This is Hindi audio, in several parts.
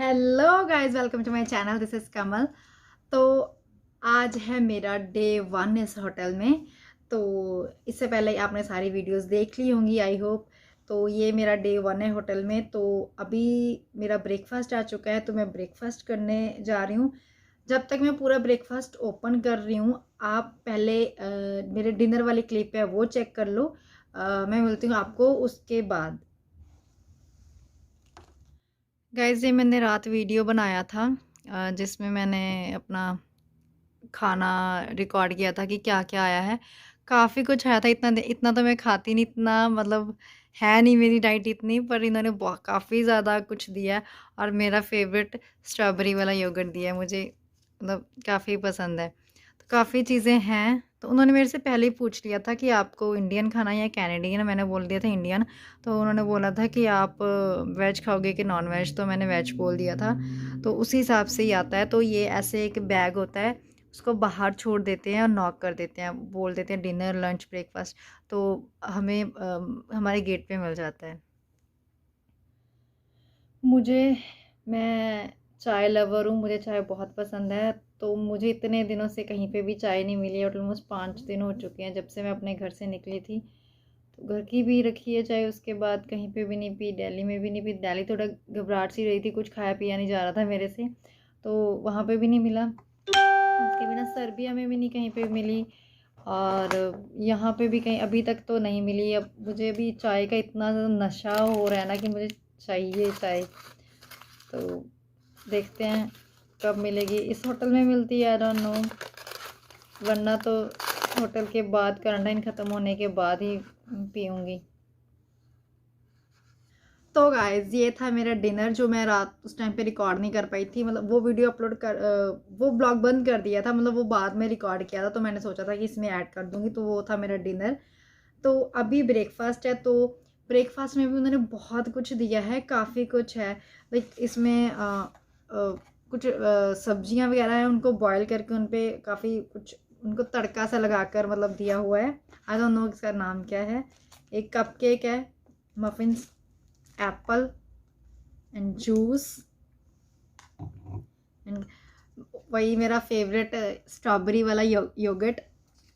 Hello guys, welcome to my channel. This is Kamal. तो आज है मेरा डे 1 इस होटल में। तो इससे पहले आपने सारी वीडियोस देख ली होंगी, आई होप। तो ये मेरा डे 1 है होटल में। तो अभी मेरा ब्रेकफास्ट आ चुका है, तो मैं ब्रेकफास्ट करने जा रही हूँ। जब तक मैं पूरा ब्रेकफास्ट ओपन कर रही हूँ, आप पहले मेरे डिनर वाली क्लिप है वो चेक कर लो। मैं मिलती हूँ आपको उसके बाद। गाइस, ये मैंने रात वीडियो बनाया था जिसमें मैंने अपना खाना रिकॉर्ड किया था कि क्या-क्या आया है। काफ़ी कुछ आया था। इतना तो मैं खाती नहीं, इतना मतलब है नहीं मेरी डाइट इतनी, पर इन्होंने काफ़ी ज़्यादा कुछ दिया है। और मेरा फ़ेवरेट स्ट्रॉबेरी वाला योगर्ट दिया है मुझे, मतलब काफ़ी पसंद है। तो काफ़ी चीज़ें हैं। तो उन्होंने मेरे से पहले ही पूछ लिया था कि आपको इंडियन खाना है या कैनेडियन? मैंने बोल दिया था इंडियन। तो उन्होंने बोला था कि आप वेज खाओगे कि नॉन वेज? तो मैंने वेज बोल दिया था। तो उसी हिसाब से ही आता है। तो ये ऐसे एक बैग होता है, उसको बाहर छोड़ देते हैं और नॉक कर देते हैं, बोल देते हैं डिनर, लंच, ब्रेकफास्ट। तो हमें हमारे गेट पे मिल जाता है। मुझे मैं चाय लवर हूँ, मुझे चाय बहुत पसंद है। तो मुझे इतने दिनों से कहीं पे भी चाय नहीं मिली। ऑलमोस्ट 5 दिन हो चुके हैं जब से मैं अपने घर से निकली थी। तो घर की भी रखी है चाय, उसके बाद कहीं पे भी नहीं पी, दिल्ली में भी नहीं पी। दिल्ली थोड़ा घबराहट सी रही थी, कुछ खाया पिया नहीं जा रहा था मेरे से, तो वहाँ पे भी नहीं मिला। उसके बिना सर्बिया में भी नहीं कहीं पे मिली, और यहाँ पे भी कहीं अभी तक तो नहीं मिली। अब मुझे भी चाय का इतना ज़्यादा नशा हो रहा है ना कि मुझे चाहिए चाय। तो देखते हैं कब मिलेगी। इस होटल में मिलती है, आई डोंट नो, वरना तो होटल के बाद, क्वारंटाइन ख़त्म होने के बाद ही पीऊँगी। तो गाइज़, ये था मेरा डिनर जो मैं रात उस टाइम पे रिकॉर्ड नहीं कर पाई थी। मतलब वो वीडियो अपलोड कर वो ब्लॉग बंद कर दिया था, मतलब वो बाद में रिकॉर्ड किया था। तो मैंने सोचा था कि इसमें ऐड कर दूँगी। तो वो था मेरा डिनर। तो अभी ब्रेकफास्ट है। तो ब्रेकफास्ट में भी उन्होंने बहुत कुछ दिया है, काफ़ी कुछ है। लाइक इसमें कुछ सब्जियां वगैरह हैं, उनको बॉयल करके उन पे काफ़ी कुछ उनको तड़का सा लगाकर मतलब दिया हुआ है। आई डोंट नो इसका नाम क्या है। एक कप केक है, muffins, Apple and juice, and वही मेरा फेवरेट स्ट्रॉबेरी वाला योगर्ट।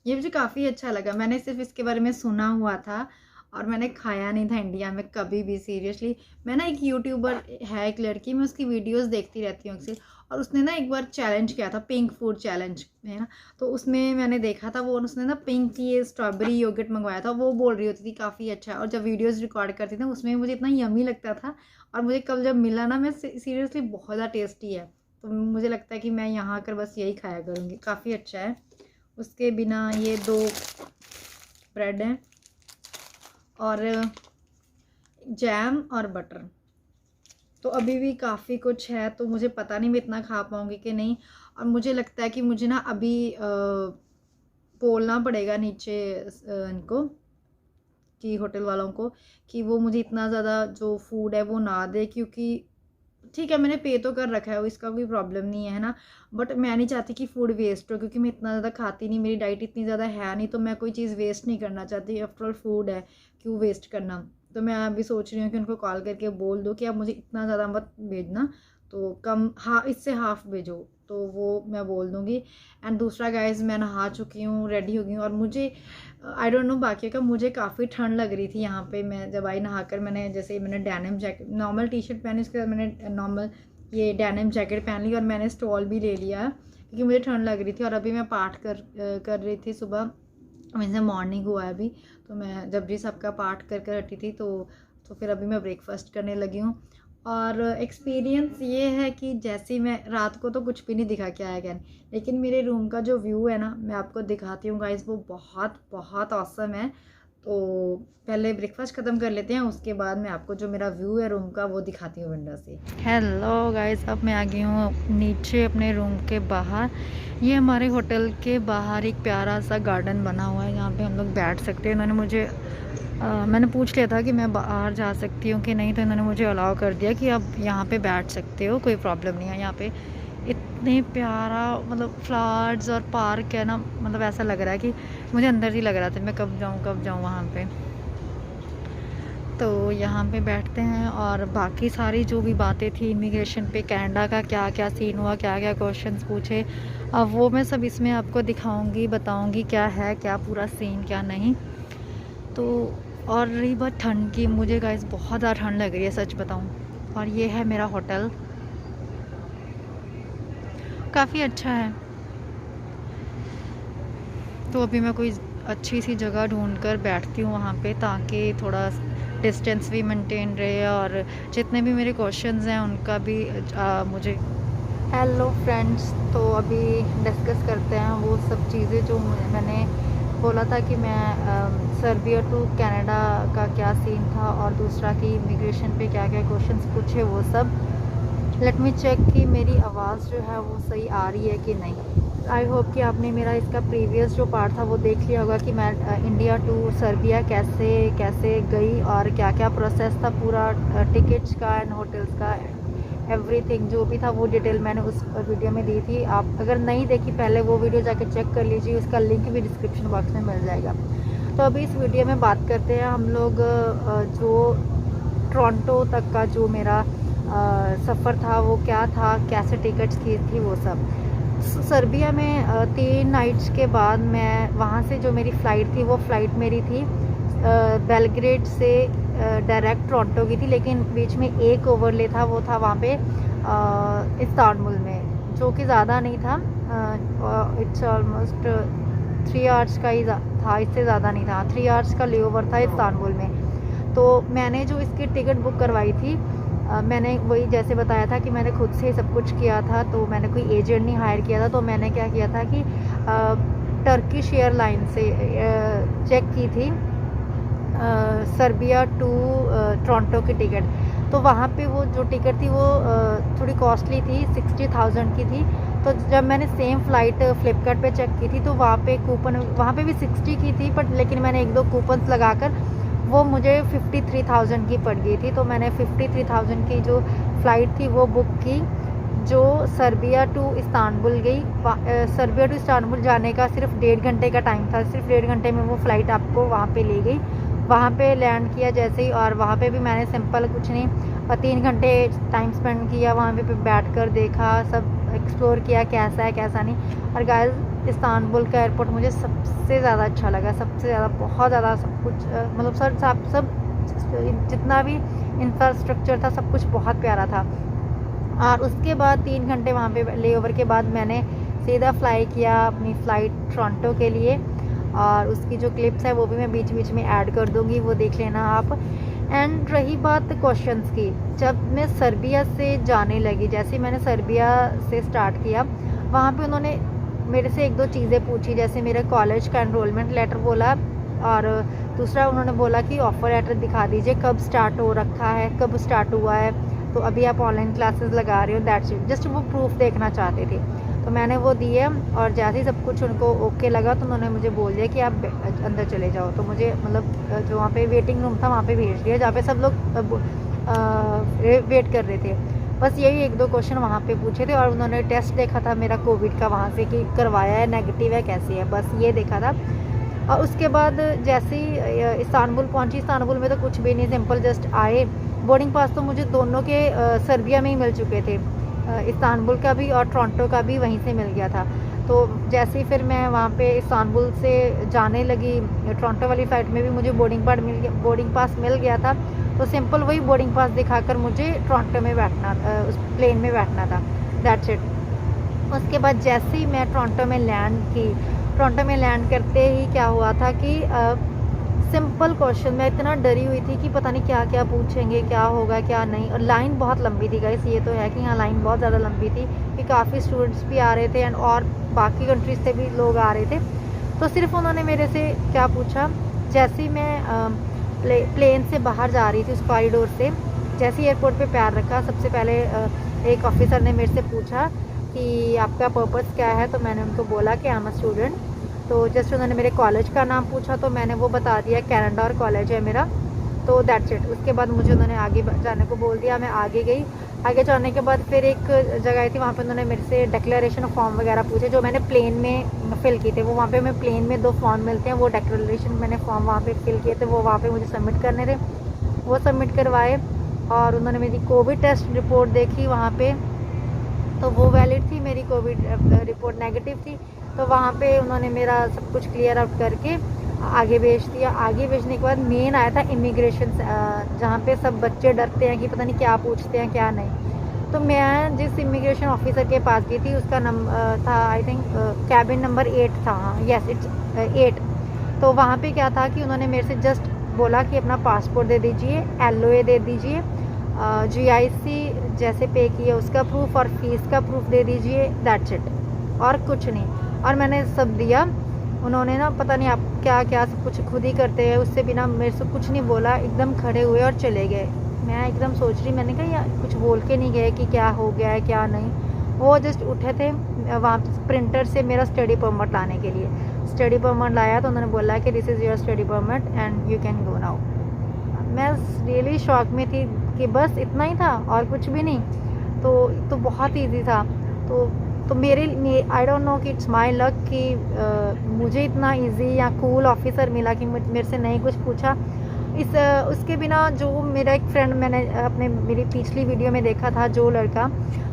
ये मुझे काफ़ी अच्छा लगा। मैंने सिर्फ इसके बारे में सुना हुआ था और मैंने खाया नहीं था इंडिया में कभी भी, सीरियसली। मैं ना, एक यूट्यूबर है, एक लड़की, मैं उसकी वीडियोस देखती रहती हूँ अक्सर। और उसने ना एक बार चैलेंज किया था, पिंक फूड चैलेंज, है ना। तो उसमें मैंने देखा था वो, उसने ना पिंक ये स्ट्रॉबेरी योगर्ट मंगवाया था। वो बोल रही होती थी काफ़ी अच्छा है, और जब वीडियोज़ रिकॉर्ड करती थी उसमें मुझे इतना यमी लगता था। और मुझे कल जब मिला ना, मैं सीरियसली बहुत ज़्यादा टेस्टी है। तो मुझे लगता है कि मैं यहाँ आकर बस यही खाया करूँगी, काफ़ी अच्छा है। उसके बिना ये 2 ब्रेड हैं और जैम और बटर। तो अभी भी काफ़ी कुछ है, तो मुझे पता नहीं मैं इतना खा पाऊँगी कि नहीं। और मुझे लगता है कि मुझे ना अभी बोलना पड़ेगा नीचे इनको, कि होटल वालों को, कि वो मुझे इतना ज़्यादा जो फूड है वो ना दे। क्योंकि ठीक है, मैंने पे तो कर रखा है, इसका कोई प्रॉब्लम नहीं है ना। बट मैं नहीं चाहती कि फूड वेस्ट हो, क्योंकि मैं इतना ज़्यादा खाती नहीं, मेरी डाइट इतनी ज़्यादा है नहीं। तो मैं कोई चीज़ वेस्ट नहीं करना चाहती, आफ्टर ऑल फूड है, क्यों वेस्ट करना। तो मैं अभी सोच रही हूँ कि उनको कॉल करके बोल दो कि आप मुझे इतना ज़्यादा मत भेजना, तो कम, हाँ, इससे हाफ़ भेजो। तो वो मैं बोल दूँगी। एंड दूसरा गाइज़, मैं नहा चुकी हूँ, रेडी हो गई हूँ, और मुझे आई डोंट नो बाकी का, मुझे काफ़ी ठंड लग रही थी यहाँ पे। मैं जब आई नहाकर, मैंने denim jacket, normal T shirt पहनी, उसके बाद मैंने नॉर्मल ये डेनिम जैकेट पहन ली, और मैंने स्टॉल भी ले लिया क्योंकि मुझे ठंड लग रही थी। और अभी मैं पाठ कर रही थी सुबह, वैसे मॉर्निंग हुआ है अभी। तो मैं जब भी सबका पाठ कर कर हटी थी, तो फिर अभी मैं ब्रेकफास्ट करने लगी हूँ। और एक्सपीरियंस ये है कि जैसे ही मैं रात को तो कुछ भी नहीं दिखा के आया कैन, लेकिन मेरे रूम का जो व्यू है ना, मैं आपको दिखाती हूँ गाइस, वो बहुत बहुत ऑसम है। तो पहले ब्रेकफास्ट ख़त्म कर लेते हैं, उसके बाद मैं आपको जो मेरा व्यू है रूम का वो दिखाती हूँ विंडो से। हेलो गाइस, अब मैं आ गई हूँ नीचे अपने रूम के बाहर। ये हमारे होटल के बाहर एक प्यारा सा गार्डन बना हुआ है, यहाँ पे हम लोग बैठ सकते हैं। इन्होंने मुझे मैंने पूछ लिया था कि मैं बाहर जा सकती हूँ कि नहीं, तो इन्होंने मुझे अलाउ कर दिया कि आप यहाँ पे बैठ सकते हो, कोई प्रॉब्लम नहीं है। यहाँ पे इतने प्यारा मतलब फ्लावर्स और पार्क है ना, मतलब ऐसा लग रहा है कि मुझे अंदर ही लग रहा था मैं कब जाऊँ वहाँ पे। तो यहाँ पे बैठते हैं और बाकी सारी जो भी बातें थी इमिग्रेशन पे, कनाडा का क्या क्या सीन हुआ, क्या क्या क्वेश्चंस पूछे, अब वो मैं सब इसमें आपको दिखाऊंगी, बताऊंगी क्या है, क्या पूरा सीन क्या नहीं। तो और रही बात ठंड की, मुझे गाइस बहुत ज़्यादा ठंड लग रही है सच बताऊं। और ये है मेरा होटल, काफ़ी अच्छा है। तो अभी मैं कोई अच्छी सी जगह ढूंढ कर बैठती हूँ वहाँ पे, ताकि थोड़ा डिस्टेंस भी मेंटेन रहे और जितने भी मेरे क्वेश्चंस हैं उनका भी मुझे। हेलो फ्रेंड्स, तो अभी डिस्कस करते हैं वो सब चीज़ें जो मैंने बोला था कि मैं सर्बिया टू कनाडा का क्या सीन था, और दूसरा कि इमिग्रेशन पे क्या क्या क्वेश्चंस पूछे वो सब। लेट मी चेक कि मेरी आवाज़ जो है वो सही आ रही है कि नहीं। आई होप कि आपने मेरा इसका प्रीवियस जो पार्ट था वो देख लिया होगा कि मैं इंडिया टू सर्बिया कैसे कैसे गई और क्या क्या प्रोसेस था पूरा, टिकट्स का एंड होटल्स का, एवरीथिंग जो भी था वो डिटेल मैंने उस वीडियो में दी थी। आप अगर नहीं देखी पहले वो वीडियो जाके चेक कर लीजिए, उसका लिंक भी डिस्क्रिप्शन बॉक्स में मिल जाएगा। तो अभी इस वीडियो में बात करते हैं हम लोग जो टोरंटो तक का जो मेरा सफ़र था वो क्या था, कैसे टिकट्स की थी वो सब। सर्बिया में 3 नाइट्स के बाद मैं वहाँ से जो मेरी फ़्लाइट थी वो फ़्लाइट मेरी थी बेलग्रेड से डायरेक्ट टोरंटो की थी, लेकिन बीच में एक ओवरले था, वो था वहाँ पे इस्तांबुल में, जो कि ज़्यादा नहीं था। इट्स ऑलमोस्ट 3 आवर्स का ही था, इससे ज़्यादा नहीं था। 3 आवर्स का लेओवर था इस्तांबुल में। तो मैंने जो इसकी टिकट बुक करवाई थी, मैंने वही जैसे बताया था कि मैंने खुद से सब कुछ किया था, तो मैंने कोई एजेंट नहीं हायर किया था। तो मैंने क्या किया था कि टर्किश एयरलाइन से चेक की थी सर्बिया टू टोरंटो की टिकट। तो वहाँ पे वो जो टिकट थी वो थोड़ी कॉस्टली थी, 60,000 की थी। तो जब मैंने सेम फ़्लाइट फ्लिपकार्ट पे चेक की थी तो वहाँ पे कूपन, वहाँ पे भी 60 की थी, बट लेकिन मैंने 1-2 कूपन्स लगाकर वो मुझे 53,000 की पड़ गई थी। तो मैंने 53,000 की जो फ़्लाइट थी वो बुक की, जो सर्बिया टू इस्तांबुल गई। सर्बिया टू इस्तांबुल जाने का सिर्फ 1.5 घंटे का टाइम था, सिर्फ 1.5 घंटे में वो फ़्लाइट आपको वहाँ पे ले गई। वहाँ पे लैंड किया जैसे ही, और वहाँ पे भी मैंने सिंपल कुछ नहीं 3 घंटे टाइम स्पेंड किया वहाँ पे बैठ कर, देखा, सब एक्सप्लोर किया कैसा है कैसा नहीं। और गाइस इस्तांबुल का एयरपोर्ट मुझे सबसे ज़्यादा अच्छा लगा, सबसे ज़्यादा, बहुत ज़्यादा, सब कुछ मतलब सब जितना भी इंफ्रास्ट्रक्चर था सब कुछ बहुत प्यारा था। और उसके बाद 3 घंटे वहाँ पे लेओवर के बाद मैंने सीधा फ्लाई किया अपनी फ़्लाइट टोरंटो के लिए, और उसकी जो क्लिप्स है वो भी मैं बीच बीच में ऐड कर दूँगी, वो देख लेना आप। एंड रही बात क्वेश्चंस की, जब मैं सर्बिया से जाने लगी, जैसे मैंने सर्बिया से स्टार्ट किया, वहाँ पे उन्होंने मेरे से 1-2 चीज़ें पूछी, जैसे मेरे कॉलेज का एनरोलमेंट लेटर बोला, और दूसरा उन्होंने बोला कि ऑफ़र लेटर दिखा दीजिए, कब स्टार्ट हो रखा है, कब स्टार्ट हुआ है, तो अभी आप ऑनलाइन क्लासेस लगा रहे हो, दैट्स इट, जस्ट वो प्रूफ देखना चाहते थे। तो मैंने वो दिए, और जैसे ही सब कुछ उनको ओके लगा तो उन्होंने मुझे बोल दिया कि आप अंदर चले जाओ। तो मुझे मतलब जो वहाँ पे वेटिंग रूम था वहाँ पे भेज दिया, जहाँ पे सब लोग वेट कर रहे थे। बस यही 1-2 क्वेश्चन वहाँ पे पूछे थे, और उन्होंने टेस्ट देखा था मेरा कोविड का वहाँ से कि करवाया है, नेगेटिव है, कैसी है, बस ये देखा था। और उसके बाद जैसे ही इस्तांबुल पहुँची, इस्तांबुल में तो कुछ भी नहीं, सिंपल जस्ट आए। बोर्डिंग पास तो मुझे दोनों के सर्बिया में ही मिल चुके थे, इस्तांबुल का भी और टोरंटो का भी वहीं से मिल गया था। तो जैसे ही फिर मैं वहाँ पे इस्तांबुल से जाने लगी, टोरंटो वाली फ़्लाइट में भी मुझे बोर्डिंग पास मिल गया था। तो सिंपल वही बोर्डिंग पास दिखाकर मुझे टोरंटो में बैठना, उस प्लेन में बैठना था, दैट्स इट। उसके बाद जैसे ही मैं टोरंटो में लैंड की, टोरंटो में लैंड करते ही क्या हुआ था कि सिंपल क्वेश्चन, मैं इतना डरी हुई थी कि पता नहीं क्या क्या पूछेंगे, क्या होगा क्या नहीं। और लाइन बहुत लंबी थी गाइस, ये तो है कि यहाँ लाइन बहुत ज़्यादा लंबी थी कि काफ़ी स्टूडेंट्स भी आ रहे थे, एंड और बाकी कंट्रीज से भी लोग आ रहे थे। तो सिर्फ उन्होंने मेरे से क्या पूछा, जैसे ही मैं प्लेन से बाहर जा रही थी उस कॉरिडोर से, जैसे ही एयरपोर्ट पे पैर रखा, सबसे पहले एक ऑफिसर ने मेरे से पूछा कि आपका पर्पस क्या है। तो मैंने उनको बोला कि आई एम अ स्टूडेंट। तो जस्ट उन्होंने मेरे कॉलेज का नाम पूछा, तो मैंने वो बता दिया, कैनेडा कॉलेज है मेरा। तो दैट्स इट। उसके बाद मुझे उन्होंने आगे जाने को बोल दिया, मैं आगे गई। आगे जाने के बाद फिर एक जगह आई थी, वहाँ पे उन्होंने मेरे से डिक्लेरेशन फॉर्म वगैरह पूछे, जो मैंने प्लेन में फ़िल किए थे। वो वहाँ पे मैं प्लेन में 2 फॉर्म मिलते हैं, वो डिक्लेरेशन मैंने फॉर्म वहाँ पे फ़िल किए थे, वो वहाँ पे मुझे सबमिट करने थे। वो सबमिट करवाए और उन्होंने मेरी कोविड टेस्ट रिपोर्ट देखी वहाँ पे, तो वो वैलिड थी, मेरी कोविड रिपोर्ट नेगेटिव थी। तो वहाँ पे उन्होंने मेरा सब कुछ क्लियर आउट करके आगे भेज दिया। आगे भेजने के बाद मेन आया था इमिग्रेशन, जहाँ पे सब बच्चे डरते हैं कि पता नहीं क्या पूछते हैं क्या नहीं। तो मैं जिस इमिग्रेशन ऑफिसर के पास गई थी उसका था आई थिंक कैबिन नंबर 8 था, हाँ यस इट्स 8। तो वहाँ पे क्या था कि उन्होंने मेरे से जस्ट बोला कि अपना पासपोर्ट दे दीजिए, LOA दे दीजिए, GIC जैसे पे किए उसका प्रूफ और फीस का प्रूफ दे दीजिए, दैट्स इट, और कुछ नहीं। और मैंने सब दिया। उन्होंने ना पता नहीं आप क्या क्या सब कुछ खुद ही करते हैं, उससे बिना मेरे से कुछ नहीं बोला, एकदम खड़े हुए और चले गए। मैं एकदम सोच रही, मैंने कहा यार कुछ बोल के नहीं गए कि क्या हो गया है क्या नहीं। वो जस्ट उठे थे वहाँ प्रिंटर से मेरा स्टडी परमिट लाने के लिए। स्टडी परमिट लाया तो उन्होंने बोला कि this is your study permit and you can go now. मैं रियली शॉक में थी कि बस इतना ही था और कुछ भी नहीं। तो बहुत ईजी था। तो मेरे आई डोंट नो कि इट्स माय लक कि मुझे इतना इजी या कूल ऑफिसर मिला कि मेरे से नहीं कुछ पूछा। उसके बिना जो मेरा एक फ्रेंड, मैंने अपने मेरी पिछली वीडियो में देखा था, जो लड़का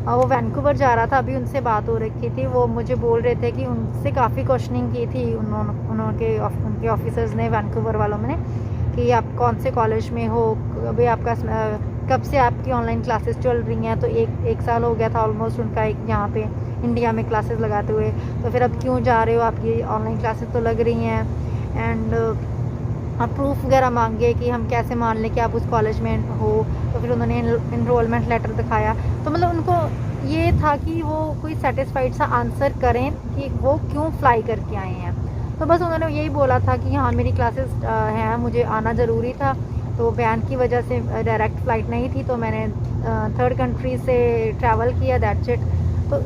वो वैंकूवर जा रहा था, अभी उनसे बात हो रखी थी। वो मुझे बोल रहे थे कि उनसे काफ़ी क्वेश्चनिंग की थी उनके ऑफिसर्स ने, वैंकूवर वालों ने, कि आप कौन से कॉलेज में हो, अभी आपका कब से आपकी ऑनलाइन क्लासेस चल रही हैं। तो एक साल हो गया था ऑलमोस्ट उनका एक यहाँ पे इंडिया में क्लासेस लगाते हुए। तो फिर अब क्यों जा रहे हो, आपकी ऑनलाइन क्लासेस तो लग रही हैं। एंड प्रूफ वगैरह मांगे कि हम कैसे मान लें कि आप उस कॉलेज में हो। तो फिर उन्होंने इनरोलमेंट लेटर दिखाया। तो मतलब उनको ये था कि वो कोई सेटिस्फाइड सा आंसर करें कि वो क्यों फ्लाई करके आए हैं। तो बस उन्होंने यही बोला था कि हाँ मेरी क्लासेस हैं, मुझे आना ज़रूरी था। तो बैन की वजह से डायरेक्ट फ़्लाइट नहीं थी, तो मैंने 3rd कंट्री से ट्रैवल किया, दैट्स इट। तो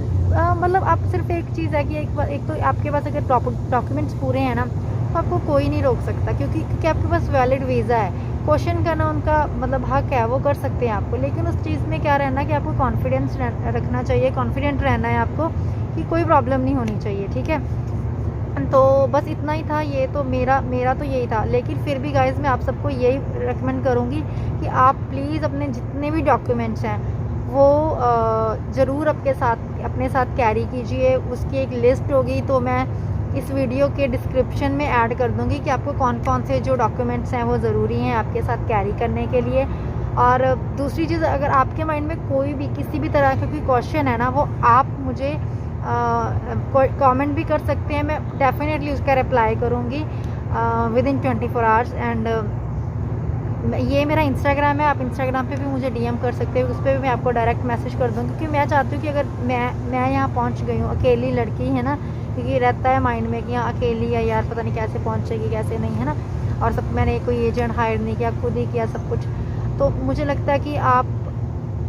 मतलब आप सिर्फ एक चीज़ है कि एक तो आपके पास अगर डॉक्यूमेंट्स पूरे हैं ना, तो आपको कोई नहीं रोक सकता, क्योंकि आपके पास वैलिड वीज़ा है। क्वेश्चन करना उनका मतलब हक है, वो कर सकते हैं आपको। लेकिन उस चीज़ में क्या रहना कि आपको कॉन्फिडेंस रखना चाहिए, कॉन्फिडेंट रहना है आपको कि कोई प्रॉब्लम नहीं होनी चाहिए, ठीक है। तो बस इतना ही था। ये तो मेरा तो यही था। लेकिन फिर भी गाइज़ मैं आप सबको यही रेकमेंड करूँगी कि आप प्लीज़ अपने जितने भी डॉक्यूमेंट्स हैं वो ज़रूर अपने साथ कैरी कीजिए। उसकी एक लिस्ट होगी, तो मैं इस वीडियो के डिस्क्रिप्शन में ऐड कर दूँगी कि आपको कौन कौन से जो डॉक्यूमेंट्स हैं वो ज़रूरी हैं आपके साथ कैरी करने के लिए। और दूसरी चीज़, अगर आपके माइंड में कोई भी किसी भी तरह का कोई क्वेश्चन है ना, वो आप मुझे कमेंट भी कर सकते हैं। मैं डेफिनेटली उसका रिप्लाई करूँगी विदिन 24 आवर्स। एंड ये मेरा इंस्टाग्राम है, आप इंस्टाग्राम पे भी मुझे DM कर सकते हो, उस पर भी मैं आपको डायरेक्ट मैसेज कर दूँगी। क्योंकि मैं चाहती हूँ कि अगर मैं यहाँ पहुँच गई हूँ, अकेली लड़की है ना, क्योंकि रहता है माइंड में कि यहाँ अकेली है यार, पता नहीं कैसे पहुँचेगी कैसे नहीं, है ना। और सब मैंने कोई एजेंट हायर नहीं किया, खुद ही किया सब कुछ। तो मुझे लगता है कि आप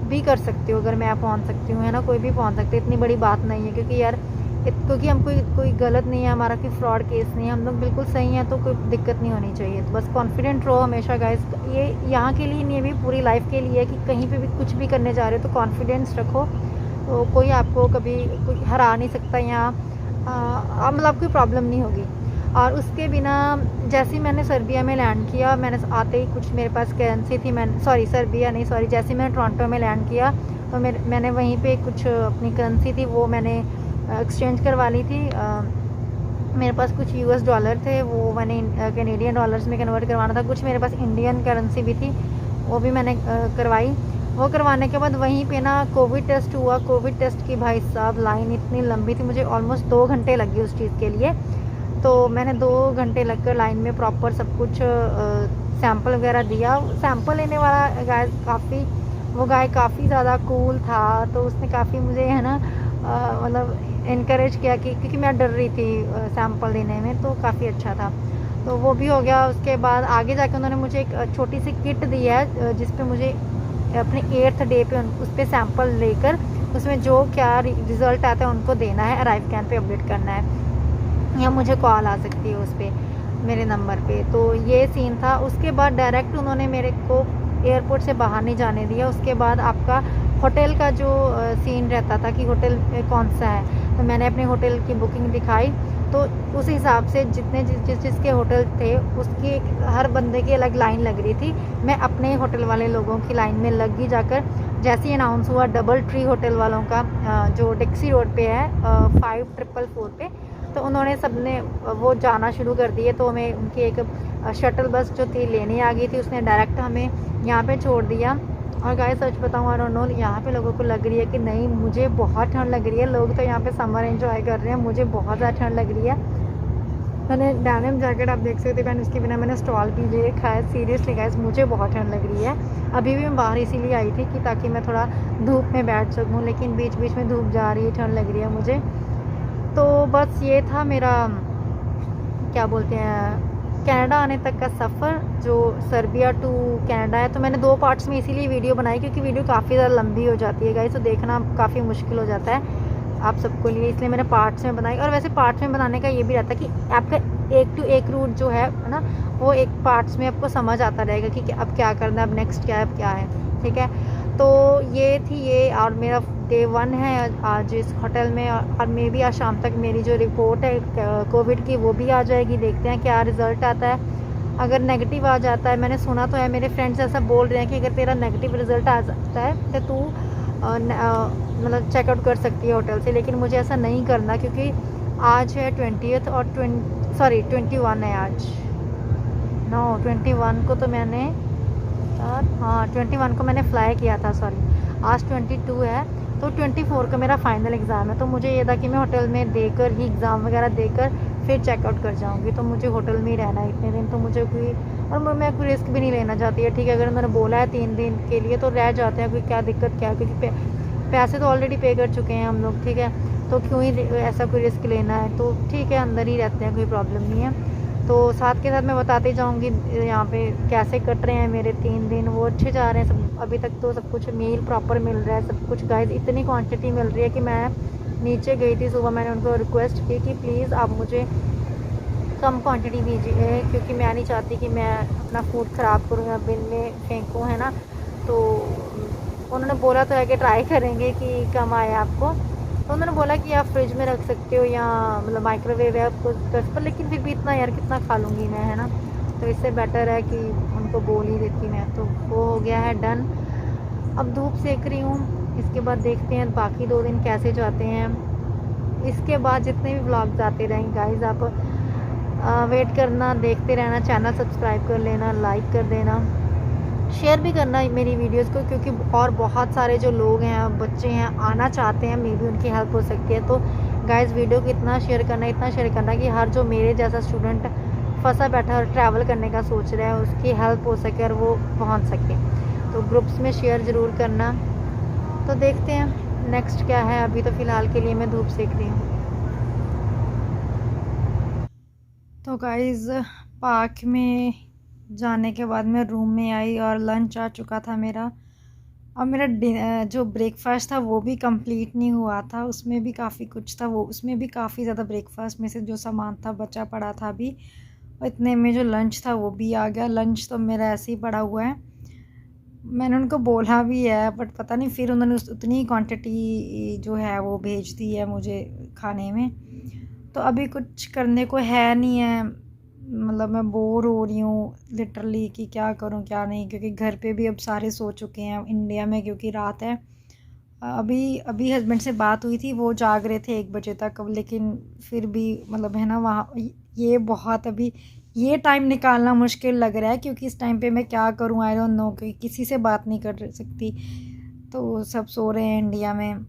भी कर सकते हो, अगर मैं पहुंच सकती हूँ, है ना, कोई भी पहुंच सकते, इतनी बड़ी बात नहीं है। क्योंकि यार क्योंकि हम कोई गलत नहीं है, हमारा कोई फ्रॉड केस नहीं है, हम लोग बिल्कुल सही हैं, तो कोई दिक्कत नहीं होनी चाहिए। तो बस कॉन्फिडेंट रहो हमेशा गाइस। ये यहाँ के लिए नहीं, भी पूरी लाइफ के लिए है कि कहीं पे भी कुछ भी करने जा रहे हो तो कॉन्फिडेंस रखो। तो कोई आपको कभी कोई हरा नहीं सकता यहाँ, मतलब कोई प्रॉब्लम नहीं होगी। और उसके बिना जैसे ही मैंने सर्बिया में लैंड किया, मैंने आते ही कुछ मेरे पास करेंसी थी, जैसे ही मैंने टोरंटो में लैंड किया तो मैंने वहीं पे कुछ अपनी करेंसी थी वो मैंने एक्सचेंज करवा ली थी। मेरे पास कुछ US डॉलर थे, वो मैंने कैनेडियन डॉलर्स में कन्वर्ट करवाना था। कुछ मेरे पास इंडियन करेंसी भी थी, वो भी मैंने करवाई। वो करवाने के बाद वहीं पे ना कोविड टेस्ट हुआ। कोविड टेस्ट की भाई साहब लाइन इतनी लंबी थी, मुझे ऑलमोस्ट 2 घंटे लग गए उस चीज़ के लिए। तो मैंने 2 घंटे लगकर लाइन में प्रॉपर सब कुछ सैंपल वगैरह दिया। सैंपल लेने वाला गाय काफ़ी ज़्यादा कूल था, तो उसने काफ़ी मुझे, है ना, मतलब इनकरेज किया कि, क्योंकि मैं डर रही थी सैंपल देने में, तो काफ़ी अच्छा था। तो वो भी हो गया। उसके बाद आगे जाकर उन्होंने मुझे एक छोटी सी किट दी है, जिस पे मुझे अपने 8th डे पे उस पर सैंपल लेकर उसमें जो क्या रिज़ल्ट आता है उनको देना है, अराइव कैन पे अपडेट करना है, या मुझे कॉल आ सकती है उस पर मेरे नंबर पे। तो ये सीन था। उसके बाद डायरेक्ट उन्होंने मेरे को एयरपोर्ट से बाहर नहीं जाने दिया। उसके बाद आपका होटल का जो सीन रहता था कि होटल कौन सा है, तो मैंने अपने होटल की बुकिंग दिखाई, तो उस हिसाब से जितने जिसके होटल थे उसकी हर बंदे की अलग लाइन लग रही थी। मैं अपने होटल वाले लोगों की लाइन में लग गई जाकर। जैसे ही अनाउंस हुआ डबल ट्री होटल वालों का, जो डिक्सी रोड पे है 5444 पे, तो उन्होंने सबने वो जाना शुरू कर दिए। तो हमें उनकी एक शटल बस जो थी लेने आ गई थी, उसने डायरेक्ट हमें यहाँ पे छोड़ दिया। और गाइस सच बताऊँ, आई डोंट नो यहाँ पे लोगों को लग रही है कि नहीं, मुझे बहुत ठंड लग रही है। लोग तो यहाँ पे समर एंजॉय कर रहे हैं, मुझे बहुत ज़्यादा ठंड लग रही है। मैंने डेनिम जैकेट आप देख सकते हैं, उसके बिना मैंने स्टॉल भी ले रखा है। सीरियसली गाइस मुझे बहुत ठंड लग रही है। अभी भी मैं बाहर इसीलिए आई थी कि ताकि मैं थोड़ा धूप में बैठ सकूँ, लेकिन बीच बीच में धूप जा रही है, ठंड लग रही है मुझे। तो बस ये था मेरा, क्या बोलते हैं, कनाडा आने तक का सफ़र, जो सर्बिया टू कनाडा है। तो मैंने 2 पार्ट्स में इसीलिए वीडियो बनाई, क्योंकि वीडियो काफ़ी ज़्यादा लंबी हो जाती है गाइस, तो देखना काफ़ी मुश्किल हो जाता है आप सबको लिए, इसलिए मैंने पार्ट्स में बनाई। और वैसे पार्ट्स में बनाने का ये भी रहता है कि आपका एक टू एक रूट जो है ना, वो एक पार्ट्स में आपको समझ आता रहेगा कि अब क्या करना है, अब नेक्स्ट क्या है, अब क्या है, ठीक है। तो ये थी ये, और मेरा डे 1 है आज इस होटल में। और मे भी आज शाम तक मेरी जो रिपोर्ट है कोविड की वो भी आ जाएगी। देखते हैं क्या रिज़ल्ट आता है। अगर नेगेटिव आ जाता है, मैंने सुना तो है, मेरे फ्रेंड्स ऐसा बोल रहे हैं कि अगर तेरा नेगेटिव रिज़ल्ट आ जाता है तो तू मतलब चेकआउट कर सकती है होटल से। लेकिन मुझे ऐसा नहीं करना, क्योंकि आज है 20th और 21 है आज। नो 21 को तो मैंने हाँ 21 को मैंने फ़्लाई किया था, सॉरी आज 22 है। तो 24 का मेरा फाइनल एग्ज़ाम है। तो मुझे ये था कि मैं होटल में देकर ही एग्ज़ाम वगैरह देकर फिर चेकआउट कर जाऊँगी। तो मुझे होटल में ही रहना है इतने दिन। तो मुझे कोई, और मैं कोई रिस्क भी नहीं लेना चाहती है, ठीक है। अगर मैंने बोला है 3 दिन के लिए तो रह जाते हैं, कोई क्या दिक्कत क्या है, क्योंकि पैसे तो ऑलरेडी पे कर चुके हैं हम लोग, ठीक है। तो क्यों ही ऐसा कोई रिस्क लेना है, तो ठीक है अंदर ही रहते हैं, कोई प्रॉब्लम नहीं है। तो साथ के साथ मैं बताती जाऊँगी यहाँ पे कैसे कट रहे हैं मेरे 3 दिन, वो अच्छे जा रहे हैं सब। अभी तक तो सब कुछ मील प्रॉपर मिल रहा है, सब कुछ गाइस इतनी क्वांटिटी मिल रही है कि मैं नीचे गई थी सुबह, मैंने उनको रिक्वेस्ट की कि प्लीज़ आप मुझे कम क्वांटिटी दीजिए, क्योंकि मैं नहीं चाहती कि मैं अपना फूड ख़राब करूँ या बिन में फेंकूँ, है ना। तो उन्होंने बोला तो है कि ट्राई करेंगे कि कम आए आपको। तो उन्होंने बोला कि आप फ्रिज में रख सकते हो या मतलब माइक्रोवेव है पर, लेकिन फिर भी इतना यार कितना खा लूँगी मैं, है ना। तो इससे बेटर है कि उनको बोल ही देती मैं। तो वो हो गया है डन। अब धूप सेक रही हूँ, इसके बाद देखते हैं बाकी 2 दिन कैसे जाते हैं। इसके बाद जितने भी व्लॉग्स आते रहेंगे गाइस, आप वेट करना, देखते रहना, चैनल सब्सक्राइब कर लेना, लाइक कर देना, शेयर भी करना मेरी वीडियोस को, क्योंकि और बहुत सारे जो लोग हैं, बच्चे हैं, आना चाहते हैं, मे बी उनकी हेल्प हो सकती है। तो गाइस वीडियो को इतना शेयर करना कि हर जो मेरे जैसा स्टूडेंट फंसा बैठा और ट्रैवल करने का सोच रहा है उसकी हेल्प हो सके और वो पहुंच सके। तो ग्रुप्स में शेयर ज़रूर करना। तो देखते हैं नेक्स्ट क्या है। अभी तो फ़िलहाल के लिए मैं धूप सेक रही हूँ। तो गाइस पार्क में जाने के बाद मैं रूम में आई और लंच आ चुका था मेरा। और मेरा जो ब्रेकफास्ट था वो भी कंप्लीट नहीं हुआ था, उसमें भी काफ़ी कुछ था, वो उसमें भी काफ़ी ज़्यादा ब्रेकफास्ट में से जो सामान था बचा पड़ा था अभी। और इतने में जो लंच था वो भी आ गया। लंच तो मेरा ऐसे ही पड़ा हुआ है, मैंने उनको बोला भी है, बट पता नहीं फिर उन्होंने उतनी क्वांटिटी जो है वो भेज दी है मुझे खाने में। तो अभी कुछ करने को है नहीं है, मतलब मैं बोर हो रही हूँ लिटरली कि क्या करूँ क्या नहीं, क्योंकि घर पे भी अब सारे सो चुके हैं इंडिया में, क्योंकि रात है। अभी अभी हस्बैंड से बात हुई थी, वो जाग रहे थे 1 बजे तक, लेकिन फिर भी मतलब है ना वहाँ ये बहुत अभी ये टाइम निकालना मुश्किल लग रहा है, क्योंकि इस टाइम पे मैं क्या करूँ, आई डोंट नो, कि किसी से बात नहीं कर सकती। तो सब सो रहे हैं इंडिया में।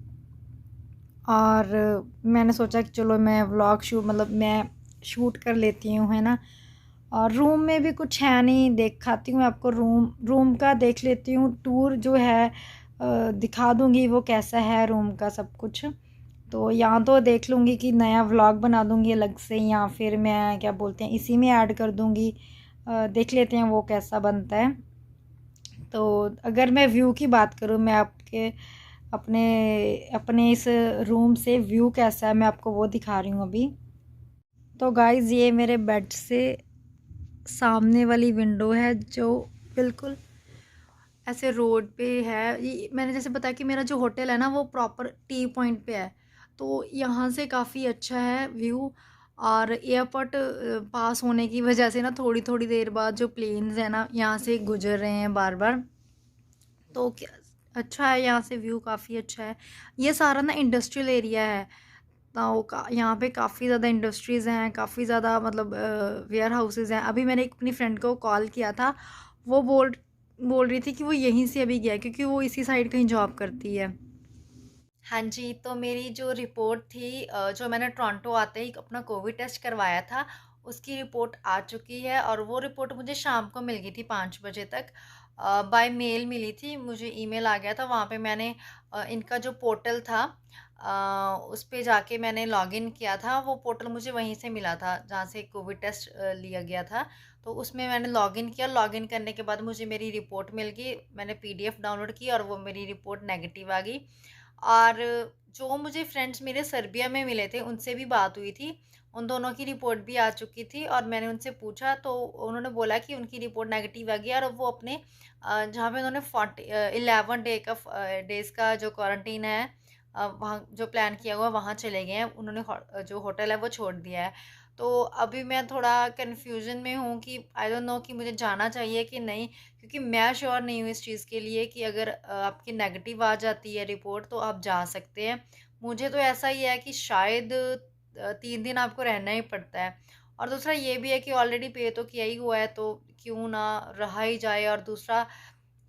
और मैंने सोचा कि चलो मैं व्लॉग मतलब मैं शूट कर लेती हूँ, है ना। और रूम में भी कुछ है नहीं, दिखाती हूँ आपको, रूम का देख लेती हूँ, टूर जो है दिखा दूँगी वो कैसा है रूम का सब कुछ। तो या तो देख लूँगी कि नया व्लॉग बना दूँगी अलग से, या फिर मैं क्या बोलते हैं इसी में ऐड कर दूँगी। देख लेते हैं वो कैसा बनता है। तो अगर मैं व्यू की बात करूँ, मैं आपके अपने अपने इस रूम से व्यू कैसा है मैं आपको वो दिखा रही हूँ अभी। तो गाइज़ ये मेरे बेड से सामने वाली विंडो है, जो बिल्कुल ऐसे रोड पे है। ये मैंने जैसे बताया कि मेरा जो होटल है ना वो प्रॉपर टी पॉइंट पे है, तो यहाँ से काफ़ी अच्छा है व्यू। और एयरपोर्ट पास होने की वजह से ना थोड़ी थोड़ी देर बाद जो प्लेन्स हैं ना यहाँ से गुजर रहे हैं बार बार, तो क्या अच्छा है, यहाँ से व्यू काफ़ी अच्छा है। ये सारा ना इंडस्ट्रियल एरिया है, तो यहाँ पे काफ़ी ज़्यादा इंडस्ट्रीज़ हैं, काफ़ी ज़्यादा मतलब वेयर हाउसेज़ हैं। अभी मैंने एक अपनी फ्रेंड को कॉल किया था, वो बोल बोल रही थी कि वो यहीं से अभी गया है, क्योंकि वो इसी साइड कहीं जॉब करती है। हाँ जी, तो मेरी जो रिपोर्ट थी जो मैंने टोरंटो आते ही अपना कोविड टेस्ट करवाया था, उसकी रिपोर्ट आ चुकी है और वो रिपोर्ट मुझे शाम को मिल गई थी 5 बजे तक। बाय मेल मिली थी, मुझे ईमेल आ गया था। वहाँ पे मैंने इनका जो पोर्टल था उस पे जाके मैंने लॉगिन किया था। वो पोर्टल मुझे वहीं से मिला था, जहाँ से कोविड टेस्ट लिया गया था। तो उसमें मैंने लॉगिन किया, लॉगिन करने के बाद मुझे मेरी रिपोर्ट मिल गई। मैंने पीडीएफ डाउनलोड की और वो मेरी रिपोर्ट नेगेटिव आ गई। और जो मुझे फ्रेंड्स मेरे सर्बिया में मिले थे उनसे भी बात हुई थी, उन दोनों की रिपोर्ट भी आ चुकी थी और मैंने उनसे पूछा तो उन्होंने बोला कि उनकी रिपोर्ट नेगेटिव आ गई और वो अपने जहाँ पे उन्होंने 11 डेज़ का जो क्वारंटीन है वहाँ जो प्लान किया हुआ वहाँ चले गए हैं। उन्होंने जो होटल है वो छोड़ दिया है। तो अभी मैं थोड़ा कन्फ्यूजन में हूँ कि आई डोंट नो कि मुझे जाना चाहिए कि नहीं, क्योंकि मैं श्योर नहीं हूँ इस चीज़ के लिए कि अगर आपकी नेगेटिव आ जाती है रिपोर्ट तो आप जा सकते हैं। मुझे तो ऐसा ही है कि शायद 3 दिन आपको रहना ही पड़ता है। और दूसरा ये भी है कि ऑलरेडी पे तो किया ही हुआ है, तो क्यों ना रहा ही जाए। और दूसरा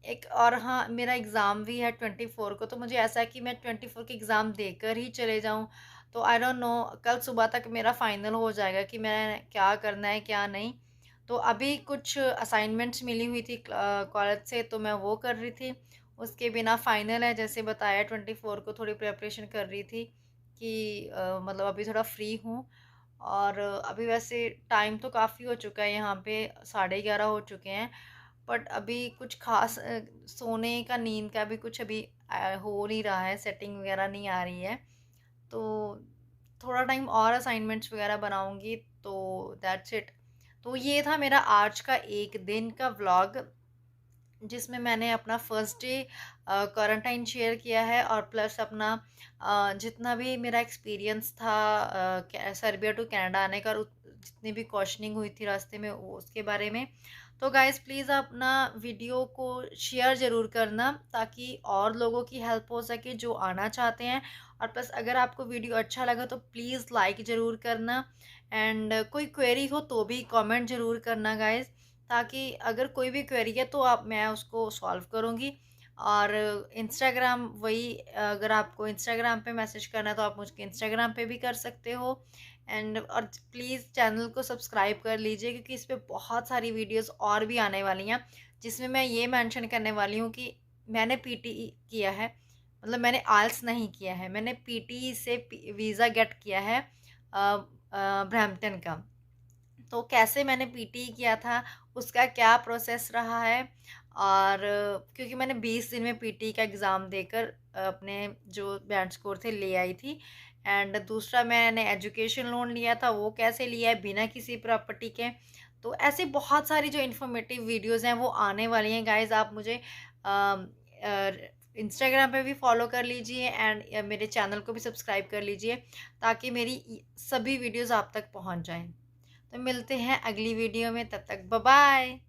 एक और हाँ, मेरा एग्ज़ाम भी है 24 को, तो मुझे ऐसा है कि मैं 24 के एग्ज़ाम देकर ही चले जाऊँ। तो आई डोंट नो, कल सुबह तक मेरा फाइनल हो जाएगा कि मैं क्या करना है क्या नहीं। तो अभी कुछ असाइनमेंट्स मिली हुई थी कॉलेज से, तो मैं वो कर रही थी। उसके बिना फाइनल है जैसे बताया, 24 को थोड़ी प्रिपरेशन कर रही थी कि मतलब अभी थोड़ा फ्री हूँ। और अभी वैसे टाइम तो काफ़ी हो चुका है, यहाँ पे 11:30 हो चुके हैं। बट अभी कुछ खास सोने का, नींद का भी कुछ अभी हो नहीं रहा है, सेटिंग वगैरह नहीं आ रही है। तो थोड़ा टाइम और असाइनमेंट्स वगैरह बनाऊंगी, तो दैट्स इट। तो ये था मेरा आज का एक दिन का व्लॉग, जिसमें मैंने अपना फर्स्ट डे क्वारंटाइन शेयर किया है और प्लस अपना जितना भी मेरा एक्सपीरियंस था सर्बिया टू कनाडा आने का, और जितनी भी क्वेश्चनिंग हुई थी रास्ते में उसके बारे में। तो गाइस प्लीज़ अपना वीडियो को शेयर ज़रूर करना, ताकि और लोगों की हेल्प हो सके जो आना चाहते हैं। और प्लस अगर आपको वीडियो अच्छा लगा तो प्लीज़ लाइक ज़रूर करना। एंड कोई क्वेरी हो तो भी कमेंट ज़रूर करना गाइस, ताकि अगर कोई भी क्वेरी है तो आप मैं उसको सॉल्व करूँगी। और इंस्टाग्राम वही, अगर आपको इंस्टाग्राम पे मैसेज करना है तो आप मुझको इंस्टाग्राम पे भी कर सकते हो। एंड और प्लीज़ चैनल को सब्सक्राइब कर लीजिए, क्योंकि इस पे बहुत सारी वीडियोस और भी आने वाली हैं, जिसमें मैं ये मेंशन करने वाली हूँ कि मैंने पीटीई किया है, मतलब मैंने आइल्स नहीं किया है, मैंने पीटीई से वीज़ा गेट किया है ब्रैम्पटन का। तो कैसे मैंने पीटी किया था, उसका क्या प्रोसेस रहा है। और क्योंकि मैंने 20 दिन में पीटी का एग्ज़ाम देकर अपने जो बैंड स्कोर थे ले आई थी। एंड दूसरा मैंने एजुकेशन लोन लिया था, वो कैसे लिया है बिना किसी प्रॉपर्टी के। तो ऐसे बहुत सारी जो इन्फॉर्मेटिव वीडियोस हैं वो आने वाली हैं गाइस। आप मुझे इंस्टाग्राम पे भी फॉलो कर लीजिए एंड मेरे चैनल को भी सब्सक्राइब कर लीजिए, ताकि मेरी सभी वीडियोस आप तक पहुंच जाएं। तो मिलते हैं अगली वीडियो में, तब तक बाय बाय।